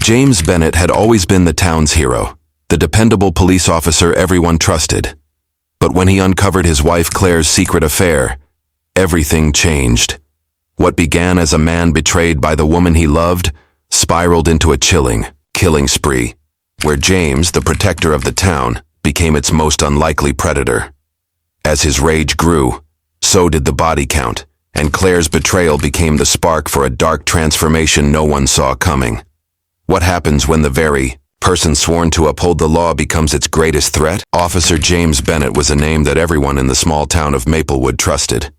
James Bennett had always been the town's hero, the dependable police officer everyone trusted. But when he uncovered his wife Claire's secret affair, everything changed. What began as a man betrayed by the woman he loved spiraled into a chilling, killing spree, where James, the protector of the town, became its most unlikely predator. As his rage grew, so did the body count, and Claire's betrayal became the spark for a dark transformation no one saw coming. What happens when the very person sworn to uphold the law becomes its greatest threat? Officer James Bennett was a name that everyone in the small town of Maplewood trusted.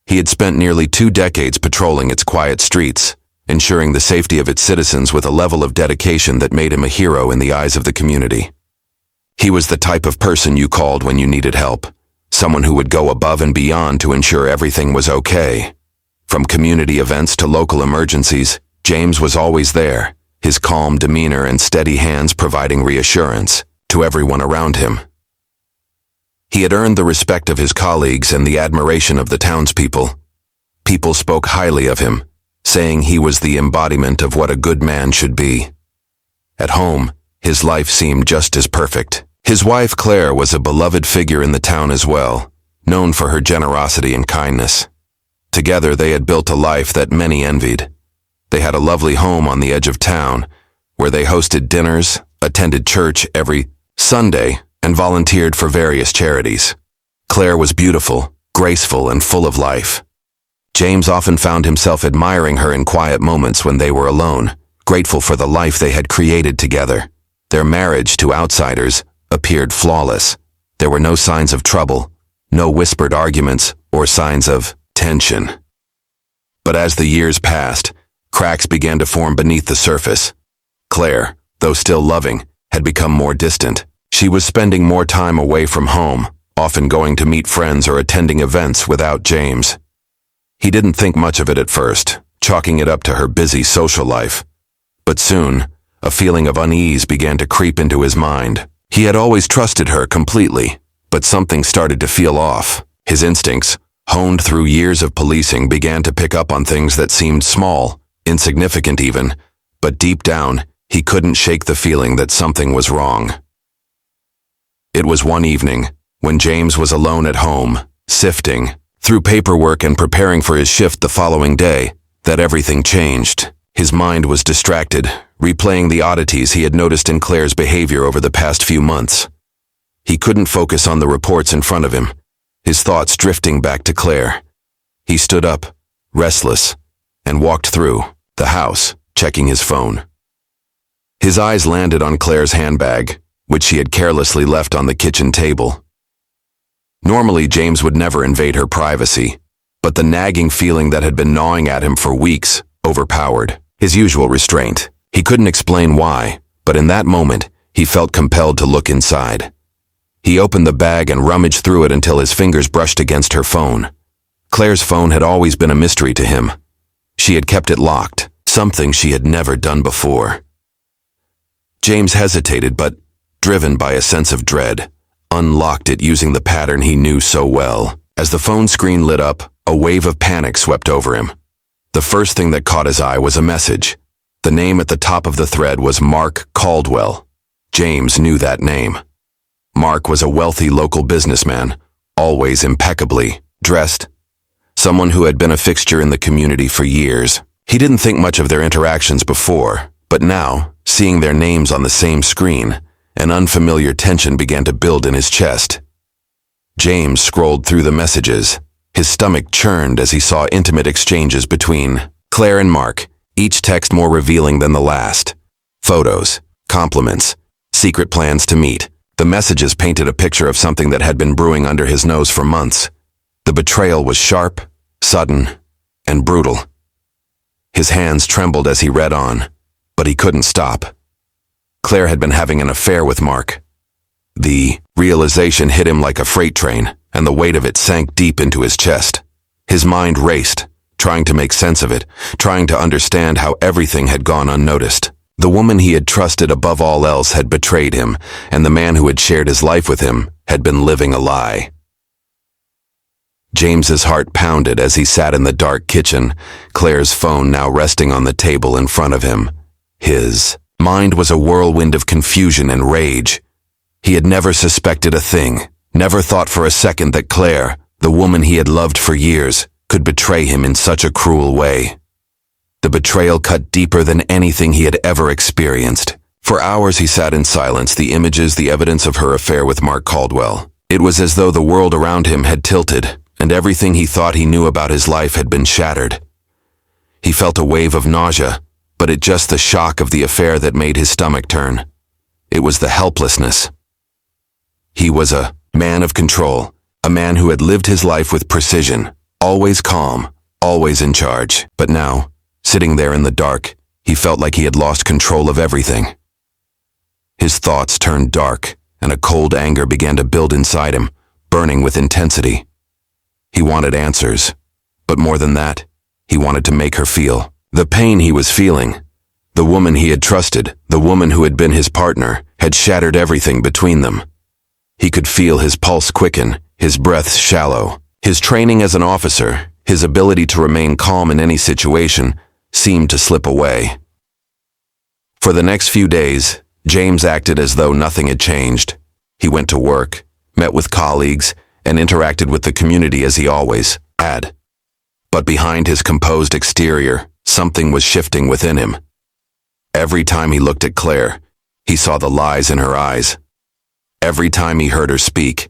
He had spent nearly 2 decades patrolling its quiet streets, ensuring the safety of its citizens with a level of dedication that made him a hero in the eyes of the community. He was the type of person you called when you needed help, someone who would go above and beyond to ensure everything was okay. From community events to local emergencies, James was always there, his calm demeanor and steady hands providing reassurance to everyone around him. He had earned the respect of his colleagues and the admiration of the townspeople. People spoke highly of him, saying he was the embodiment of what a good man should be. At home, his life seemed just as perfect. His wife Claire was a beloved figure in the town as well, known for her generosity and kindness. Together they had built a life that many envied. They had a lovely home on the edge of town, where they hosted dinners, attended church every Sunday, and volunteered for various charities. Claire was beautiful, graceful, and full of life. James often found himself admiring her in quiet moments when they were alone, grateful for the life they had created together. Their marriage, to outsiders, appeared flawless. There were no signs of trouble, no whispered arguments, or signs of tension. But as the years passed, cracks began to form beneath the surface. Claire, though still loving, had become more distant. She was spending more time away from home, often going to meet friends or attending events without James. He didn't think much of it at first, chalking it up to her busy social life. But soon, a feeling of unease began to creep into his mind. He had always trusted her completely, but something started to feel off. His instincts, honed through years of policing, began to pick up on things that seemed small, insignificant even, but deep down, he couldn't shake the feeling that something was wrong. It was one evening, when James was alone at home, sifting through paperwork and preparing for his shift the following day, that everything changed. His mind was distracted, replaying the oddities he had noticed in Claire's behavior over the past few months. He couldn't focus on the reports in front of him, his thoughts drifting back to Claire. He stood up, restless, and walked through the house, checking his phone. His eyes landed on Claire's handbag, which she had carelessly left on the kitchen table. Normally, James would never invade her privacy, but the nagging feeling that had been gnawing at him for weeks overpowered his usual restraint. He couldn't explain why, but in that moment, he felt compelled to look inside. He opened the bag and rummaged through it until his fingers brushed against her phone. Claire's phone had always been a mystery to him. She had kept it locked, something she had never done before. James hesitated, but, driven by a sense of dread, unlocked it using the pattern he knew so well. As the phone screen lit up, a wave of panic swept over him. The first thing that caught his eye was a message. The name at the top of the thread was Mark Caldwell. James knew that name. Mark was a wealthy local businessman, always impeccably dressed. Someone who had been a fixture in the community for years. He didn't think much of their interactions before, but now, seeing their names on the same screen, an unfamiliar tension began to build in his chest. James scrolled through the messages. His stomach churned as he saw intimate exchanges between Claire and Mark, each text more revealing than the last. Photos, compliments, secret plans to meet. The messages painted a picture of something that had been brewing under his nose for months. The betrayal was sharp, sudden, and brutal. His hands trembled as he read on, but he couldn't stop. Claire had been having an affair with Mark. The realization hit him like a freight train, and the weight of it sank deep into his chest. His mind raced, trying to make sense of it, trying to understand how everything had gone unnoticed. The woman he had trusted above all else had betrayed him, and the man who had shared his life with him had been living a lie. James's heart pounded as he sat in the dark kitchen, Claire's phone now resting on the table in front of him. His mind was a whirlwind of confusion and rage. He had never suspected a thing, never thought for a second that Claire, the woman he had loved for years, could betray him in such a cruel way. The betrayal cut deeper than anything he had ever experienced. For hours he sat in silence, the images, the evidence of her affair with Mark Caldwell. It was as though the world around him had tilted, and everything he thought he knew about his life had been shattered. He felt a wave of nausea, but it just the shock of the affair that made his stomach turn. It was the helplessness. He was a man of control, a man who had lived his life with precision, always calm, always in charge. But now, sitting there in the dark, he felt like he had lost control of everything. His thoughts turned dark, and a cold anger began to build inside him, burning with intensity. He wanted answers, but more than that, he wanted to make her feel the pain he was feeling. The woman he had trusted, the woman who had been his partner, had shattered everything between them. He could feel his pulse quicken, his breath shallow. His training as an officer, his ability to remain calm in any situation, seemed to slip away. For the next few days, James acted as though nothing had changed. He went to work, met with colleagues, and interacted with the community as he always had. But behind his composed exterior, something was shifting within him. Every time he looked at Claire, he saw the lies in her eyes. Every time he heard her speak,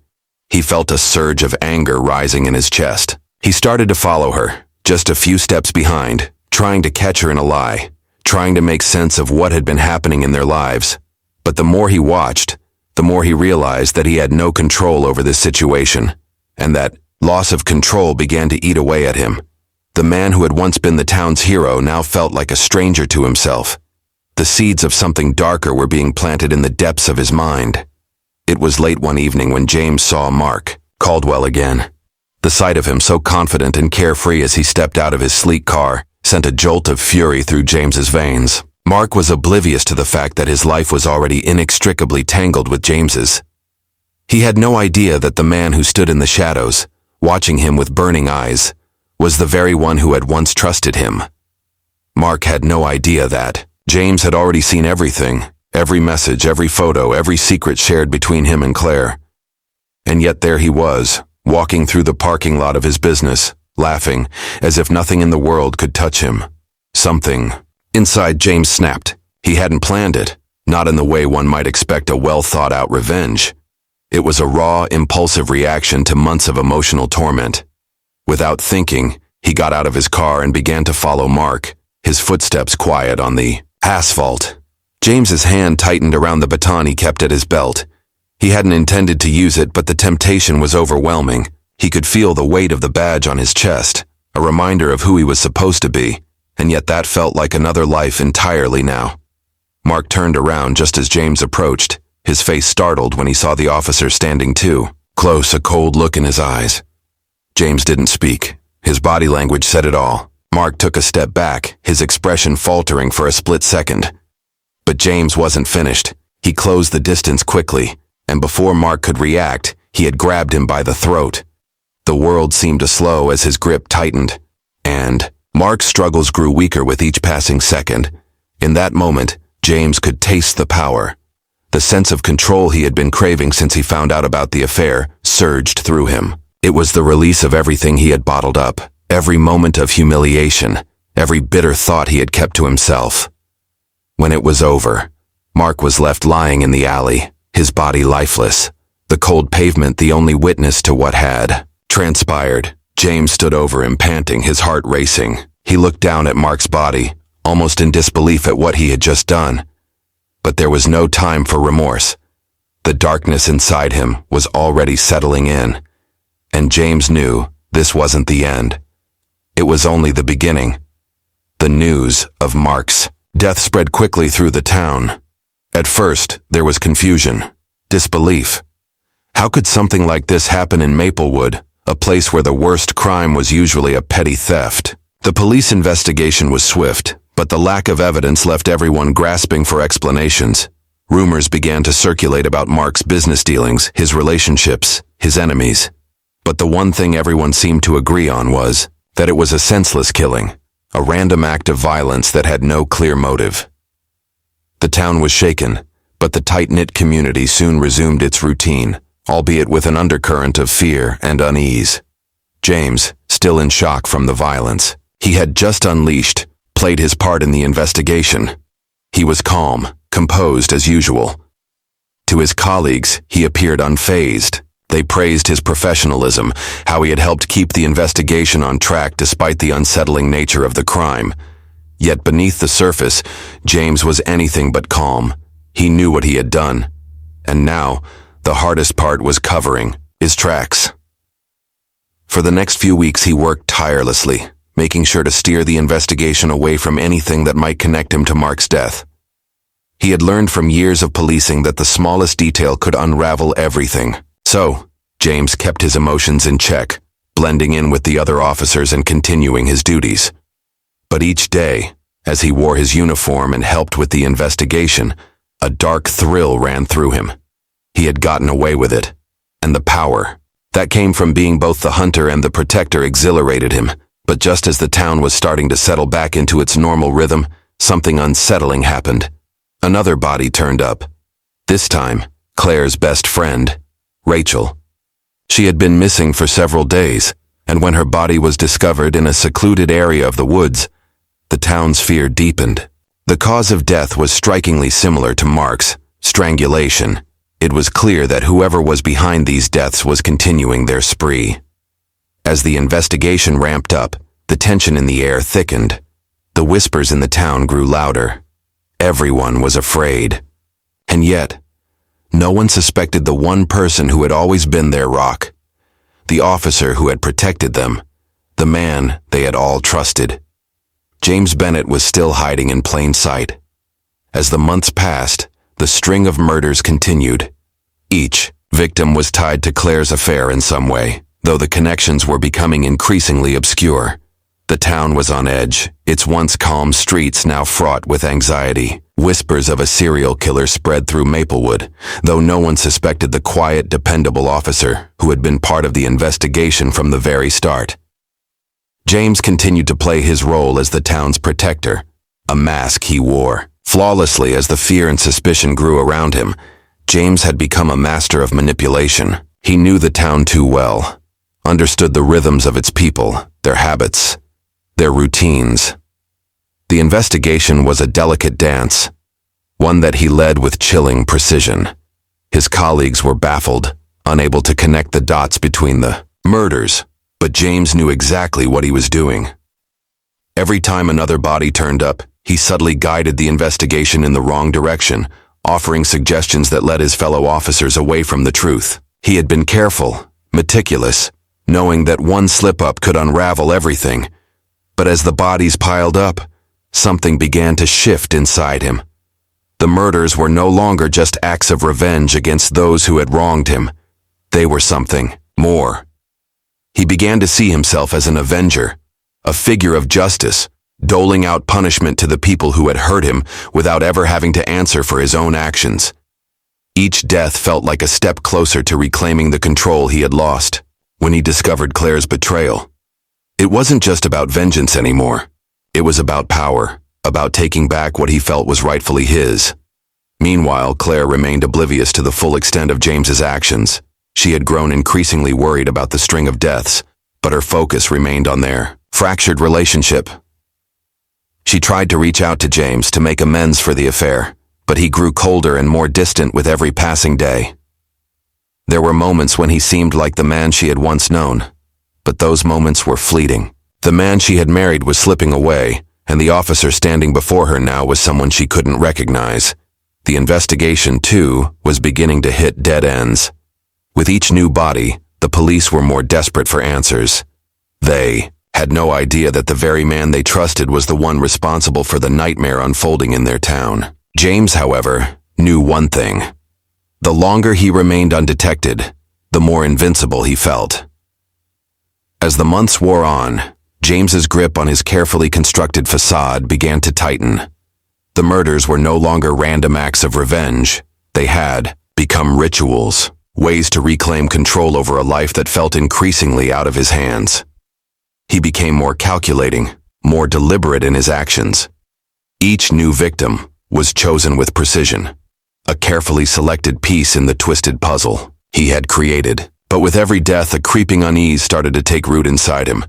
he felt a surge of anger rising in his chest. He started to follow her, just a few steps behind, trying to catch her in a lie, trying to make sense of what had been happening in their lives. But the more he watched, the more he realized that he had no control over this situation, and that loss of control began to eat away at him. The man who had once been the town's hero now felt like a stranger to himself. The seeds of something darker were being planted in the depths of his mind. It was late one evening when James saw Mark Caldwell again. The sight of him so confident and carefree as he stepped out of his sleek car sent a jolt of fury through James's veins. Mark was oblivious to the fact that his life was already inextricably tangled with James's. He had no idea that the man who stood in the shadows, watching him with burning eyes, was the very one who had once trusted him. Mark had no idea that James had already seen everything, every message, every photo, every secret shared between him and Claire. And yet there he was, walking through the parking lot of his business, laughing, as if nothing in the world could touch him. Something inside James snapped. He hadn't planned it, not in the way one might expect a well-thought-out revenge. It was a raw, impulsive reaction to months of emotional torment. Without thinking, he got out of his car and began to follow Mark, his footsteps quiet on the asphalt. James's hand tightened around the baton he kept at his belt. He hadn't intended to use it, but the temptation was overwhelming. He could feel the weight of the badge on his chest, a reminder of who he was supposed to be, and yet that felt like another life entirely now. Mark turned around just as James approached, his face startled when he saw the officer standing too, close, a cold look in his eyes. James didn't speak. His body language said it all. Mark took a step back, his expression faltering for a split second. But James wasn't finished. He closed the distance quickly, and before Mark could react, he had grabbed him by the throat. The world seemed to slow as his grip tightened, and Mark's struggles grew weaker with each passing second. In that moment, James could taste the power. The sense of control he had been craving since he found out about the affair surged through him. It was the release of everything he had bottled up, every moment of humiliation, every bitter thought he had kept to himself. When it was over, Mark was left lying in the alley, his body lifeless, the cold pavement the only witness to what had transpired. James stood over him, panting, his heart racing. He looked down at Mark's body, almost in disbelief at what he had just done. But there was no time for remorse. The darkness inside him was already settling in, and James knew this wasn't the end. It was only the beginning. The news of Mark's death spread quickly through the town. At first, there was confusion, disbelief. How could something like this happen in Maplewood, a place where the worst crime was usually a petty theft? The police investigation was swift, but the lack of evidence left everyone grasping for explanations. Rumors began to circulate about Mark's business dealings, his relationships, his enemies. But the one thing everyone seemed to agree on was that it was a senseless killing, a random act of violence that had no clear motive. The town was shaken, but the tight-knit community soon resumed its routine, albeit with an undercurrent of fear and unease. James, still in shock from the violence he had just unleashed, played his part in the investigation. He was calm, composed as usual. To his colleagues, he appeared unfazed. They praised his professionalism, how he had helped keep the investigation on track despite the unsettling nature of the crime. Yet beneath the surface, James was anything but calm. He knew what he had done. And now, the hardest part was covering his tracks. For the next few weeks he worked tirelessly, making sure to steer the investigation away from anything that might connect him to Mark's death. He had learned from years of policing that the smallest detail could unravel everything. So, James kept his emotions in check, blending in with the other officers and continuing his duties. But each day, as he wore his uniform and helped with the investigation, a dark thrill ran through him. He had gotten away with it, and the power that came from being both the hunter and the protector exhilarated him. But just as the town was starting to settle back into its normal rhythm, something unsettling happened. Another body turned up. This time, Claire's best friend, Rachel. She had been missing for several days, and when her body was discovered in a secluded area of the woods, the town's fear deepened. The cause of death was strikingly similar to Mark's, strangulation. It was clear that whoever was behind these deaths was continuing their spree. As the investigation ramped up, the tension in the air thickened. The whispers in the town grew louder. Everyone was afraid. And yet, no one suspected the one person who had always been their rock. The officer who had protected them. The man they had all trusted. James Bennett was still hiding in plain sight. As the months passed, the string of murders continued. Each victim was tied to Claire's affair in some way, though the connections were becoming increasingly obscure. The town was on edge, its once calm streets now fraught with anxiety. Whispers of a serial killer spread through Maplewood, though no one suspected the quiet, dependable officer who had been part of the investigation from the very start. James continued to play his role as the town's protector, a mask he wore flawlessly as the fear and suspicion grew around him. James had become a master of manipulation. He knew the town too well, understood the rhythms of its people, their habits, their routines. The investigation was a delicate dance, one that he led with chilling precision. His colleagues were baffled, unable to connect the dots between the murders, but James knew exactly what he was doing. Every time another body turned up, he subtly guided the investigation in the wrong direction, offering suggestions that led his fellow officers away from the truth. He had been careful, meticulous, knowing that one slip-up could unravel everything. But as the bodies piled up, something began to shift inside him. The murders were no longer just acts of revenge against those who had wronged him. They were something more. He began to see himself as an avenger, a figure of justice, doling out punishment to the people who had hurt him without ever having to answer for his own actions. Each death felt like a step closer to reclaiming the control he had lost. When he discovered Claire's betrayal, it wasn't just about vengeance anymore. It was about power, about taking back what he felt was rightfully his. Meanwhile, Claire remained oblivious to the full extent of James's actions. She had grown increasingly worried about the string of deaths, but her focus remained on their fractured relationship. She tried to reach out to James to make amends for the affair, but he grew colder and more distant with every passing day. There were moments when he seemed like the man she had once known, but those moments were fleeting. The man she had married was slipping away, and the officer standing before her now was someone she couldn't recognize. The investigation, too, was beginning to hit dead ends. With each new body, the police were more desperate for answers. They had no idea that the very man they trusted was the one responsible for the nightmare unfolding in their town. James, however, knew one thing. The longer he remained undetected, the more invincible he felt. As the months wore on, James's grip on his carefully constructed facade began to tighten. The murders were no longer random acts of revenge. They had become rituals, ways to reclaim control over a life that felt increasingly out of his hands. He became more calculating, more deliberate in his actions. Each new victim, was chosen with precision, a carefully selected piece in the twisted puzzle he had created. But with every death, a creeping unease started to take root inside him.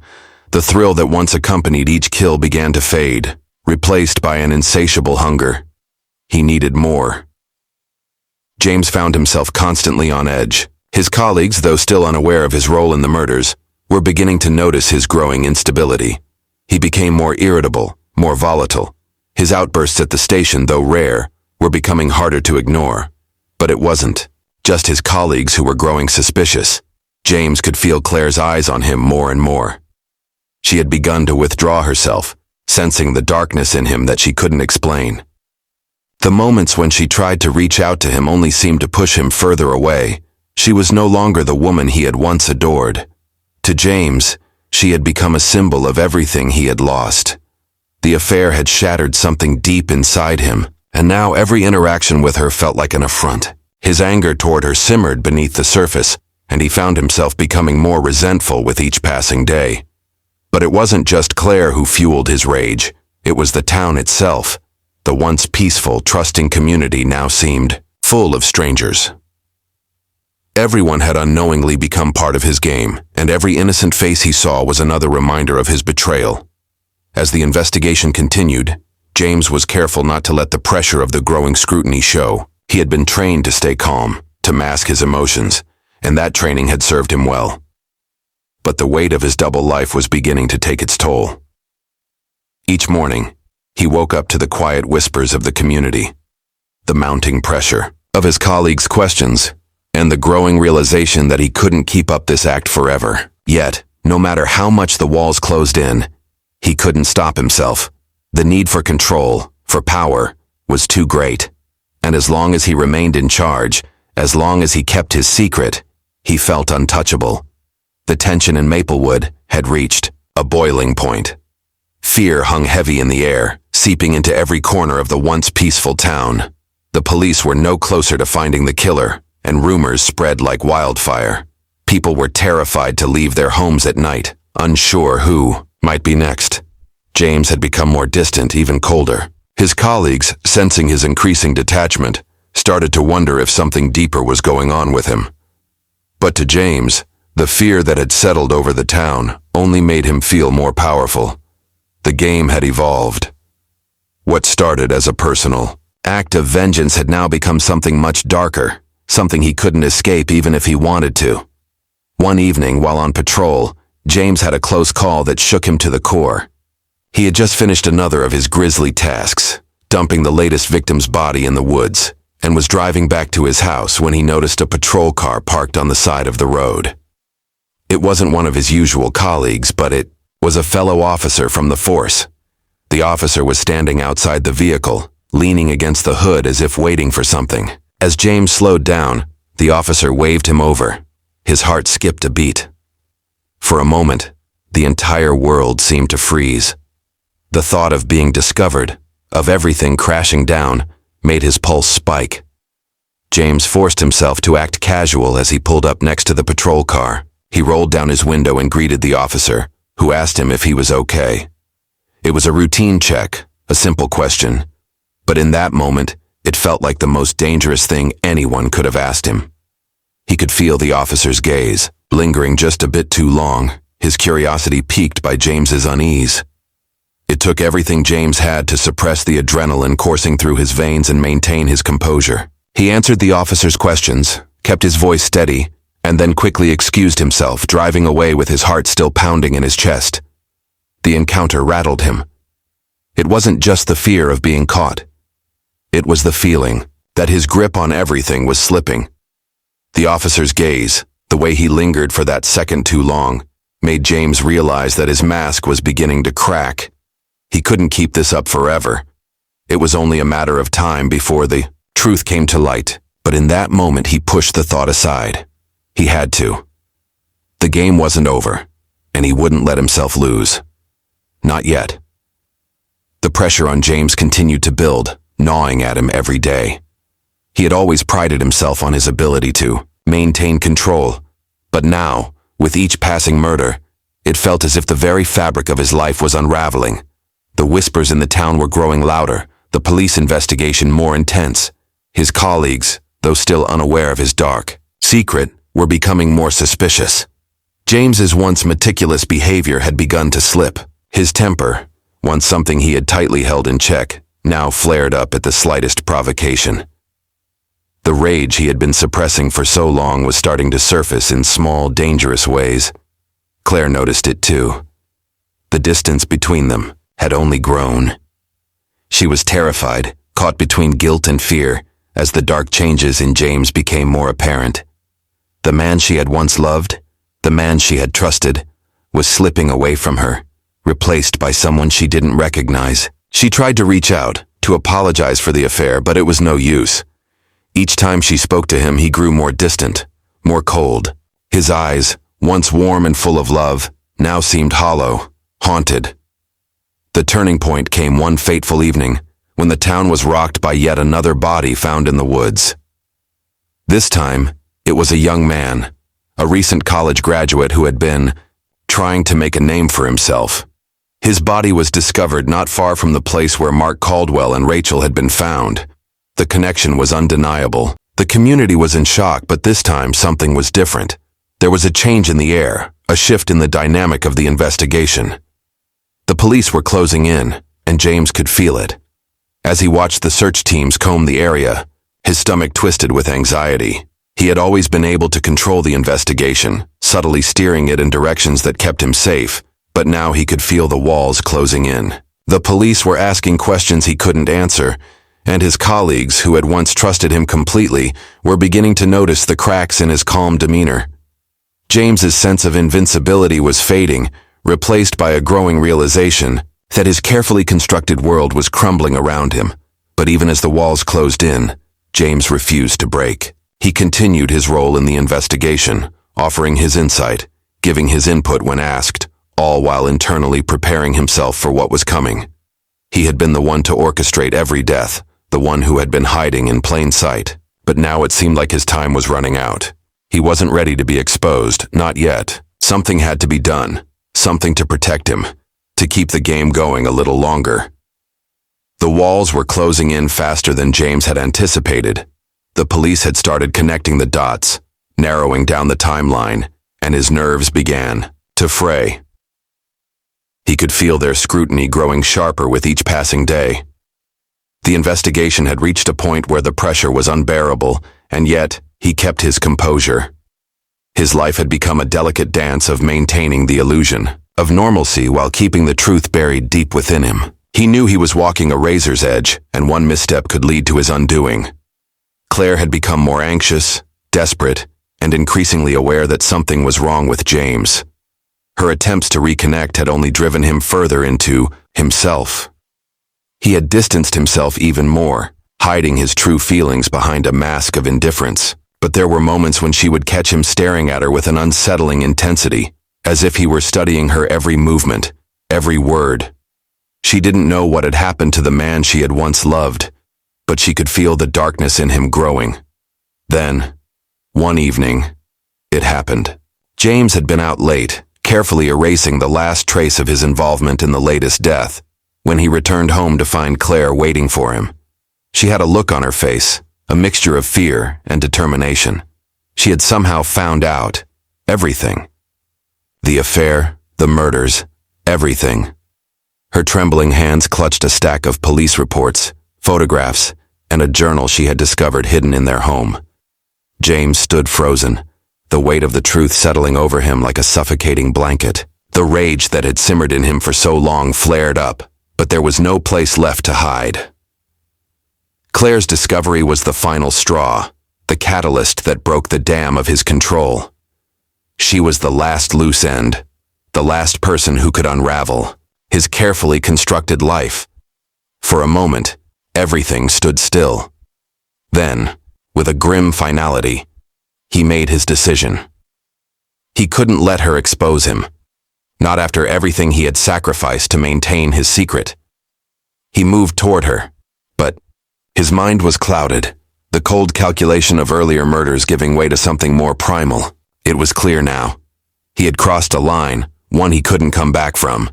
The thrill that once accompanied each kill began to fade, replaced by an insatiable hunger. He needed more. James found himself constantly on edge. His colleagues, though still unaware of his role in the murders, were beginning to notice his growing instability. He became more irritable, more volatile. His outbursts at the station, though rare, were becoming harder to ignore. But it wasn't just his colleagues who were growing suspicious. James could feel Claire's eyes on him more and more. She had begun to withdraw herself, sensing the darkness in him that she couldn't explain. The moments when she tried to reach out to him only seemed to push him further away. She was no longer the woman he had once adored. To James, she had become a symbol of everything he had lost. The affair had shattered something deep inside him, and now every interaction with her felt like an affront. His anger toward her simmered beneath the surface, and he found himself becoming more resentful with each passing day. But it wasn't just Claire who fueled his rage. It was the town itself. The once peaceful, trusting community now seemed full of strangers. Everyone had unknowingly become part of his game, and every innocent face he saw was another reminder of his betrayal. As the investigation continued, James was careful not to let the pressure of the growing scrutiny show. He had been trained to stay calm, to mask his emotions, and that training had served him well. But the weight of his double life was beginning to take its toll. Each morning, he woke up to the quiet whispers of the community, the mounting pressure of his colleagues' questions, and the growing realization that he couldn't keep up this act forever. Yet, no matter how much the walls closed in, he couldn't stop himself. The need for control, for power, was too great. And as long as he remained in charge, as long as he kept his secret, he felt untouchable. The tension in Maplewood had reached a boiling point. Fear hung heavy in the air, seeping into every corner of the once peaceful town. The police were no closer to finding the killer, and rumors spread like wildfire. People were terrified to leave their homes at night, unsure who might be next. James had become more distant, even colder. His colleagues, sensing his increasing detachment, started to wonder if something deeper was going on with him. But to James, the fear that had settled over the town only made him feel more powerful. The game had evolved. What started as a personal act of vengeance had now become something much darker, something he couldn't escape even if he wanted to. One evening, while on patrol, James had a close call that shook him to the core. He had just finished another of his grisly tasks, dumping the latest victim's body in the woods, and was driving back to his house when he noticed a patrol car parked on the side of the road. It wasn't one of his usual colleagues, but it was a fellow officer from the force. The officer was standing outside the vehicle, leaning against the hood as if waiting for something. As James slowed down, the officer waved him over. His heart skipped a beat. For a moment, the entire world seemed to freeze. The thought of being discovered, of everything crashing down, made his pulse spike. James forced himself to act casual as he pulled up next to the patrol car. He rolled down his window and greeted the officer, who asked him if he was okay. It was a routine check, a simple question, but in that moment, it felt like the most dangerous thing anyone could have asked him. He could feel the officer's gaze, lingering just a bit too long, his curiosity piqued by James's unease. It took everything James had to suppress the adrenaline coursing through his veins and maintain his composure. He answered the officer's questions, kept his voice steady, and then quickly excused himself, driving away with his heart still pounding in his chest. The encounter rattled him. It wasn't just the fear of being caught. It was the feeling that his grip on everything was slipping. The officer's gaze, the way he lingered for that second too long, made James realize that his mask was beginning to crack. He couldn't keep this up forever. It was only a matter of time before the truth came to light, but in that moment he pushed the thought aside. He had to. The game wasn't over, and he wouldn't let himself lose. Not yet. The pressure on James continued to build, gnawing at him every day. He had always prided himself on his ability to maintain control, but now, with each passing murder, it felt as if the very fabric of his life was unraveling. The whispers in the town were growing louder, the police investigation more intense. His colleagues, though still unaware of his dark secret, were becoming more suspicious. James's once meticulous behavior had begun to slip. His temper, once something he had tightly held in check, now flared up at the slightest provocation. The rage he had been suppressing for so long was starting to surface in small, dangerous ways. Claire noticed it too. The distance between them had only grown. She was terrified, caught between guilt and fear, as the dark changes in James became more apparent. The man she had once loved, the man she had trusted, was slipping away from her, replaced by someone she didn't recognize. She tried to reach out, to apologize for the affair, but it was no use. Each time she spoke to him, he grew more distant, more cold. His eyes, once warm and full of love, now seemed hollow, haunted. The turning point came one fateful evening, when the town was rocked by yet another body found in the woods. This time, it was a young man, a recent college graduate who had been trying to make a name for himself. His body was discovered not far from the place where Mark Caldwell and Rachel had been found. The connection was undeniable. The community was in shock, but this time something was different. There was a change in the air, a shift in the dynamic of the investigation. The police were closing in, and James could feel it. As he watched the search teams comb the area, his stomach twisted with anxiety. He had always been able to control the investigation, subtly steering it in directions that kept him safe, but now he could feel the walls closing in. The police were asking questions he couldn't answer, and his colleagues, who had once trusted him completely, were beginning to notice the cracks in his calm demeanor. James's sense of invincibility was fading, replaced by a growing realization that his carefully constructed world was crumbling around him. But even as the walls closed in, James refused to break. He continued his role in the investigation, offering his insight, giving his input when asked, all while internally preparing himself for what was coming. He had been the one to orchestrate every death, the one who had been hiding in plain sight. But now it seemed like his time was running out. He wasn't ready to be exposed, not yet. Something had to be done, something to protect him, to keep the game going a little longer. The walls were closing in faster than James had anticipated. The police had started connecting the dots, narrowing down the timeline, and his nerves began to fray. He could feel their scrutiny growing sharper with each passing day. The investigation had reached a point where the pressure was unbearable, and yet he kept his composure. His life had become a delicate dance of maintaining the illusion of normalcy while keeping the truth buried deep within him. He knew he was walking a razor's edge, and one misstep could lead to his undoing. Claire had become more anxious, desperate, and increasingly aware that something was wrong with James. Her attempts to reconnect had only driven him further into himself. He had distanced himself even more, hiding his true feelings behind a mask of indifference. But there were moments when she would catch him staring at her with an unsettling intensity, as if he were studying her every movement, every word. She didn't know what had happened to the man she had once loved, but she could feel the darkness in him growing. Then, one evening, it happened. James had been out late, carefully erasing the last trace of his involvement in the latest death, when he returned home to find Claire waiting for him. She had a look on her face, a mixture of fear and determination. She had somehow found out everything. The affair, the murders, everything. Her trembling hands clutched a stack of police reports, photographs, and a journal she had discovered hidden in their home. James stood frozen, the weight of the truth settling over him like a suffocating blanket. The rage that had simmered in him for so long flared up, but there was no place left to hide. Claire's discovery was the final straw, the catalyst that broke the dam of his control. She was the last loose end, the last person who could unravel his carefully constructed life. For a moment, everything stood still. Then, with a grim finality, he made his decision. He couldn't let her expose him, not after everything he had sacrificed to maintain his secret. He moved toward her, but his mind was clouded, the cold calculation of earlier murders giving way to something more primal. It was clear now. He had crossed a line, one he couldn't come back from.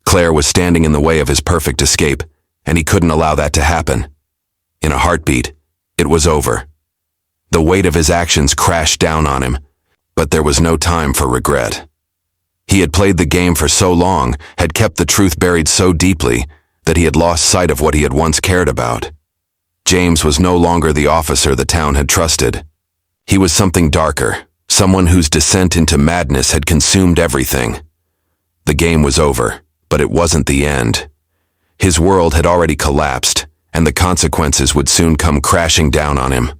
Claire was standing in the way of his perfect escape, and he couldn't allow that to happen. In a heartbeat, it was over. The weight of his actions crashed down on him, but there was no time for regret. He had played the game for so long, had kept the truth buried so deeply, that he had lost sight of what he had once cared about. James was no longer the officer the town had trusted. He was something darker, someone whose descent into madness had consumed everything. The game was over, but it wasn't the end. His world had already collapsed, and the consequences would soon come crashing down on him.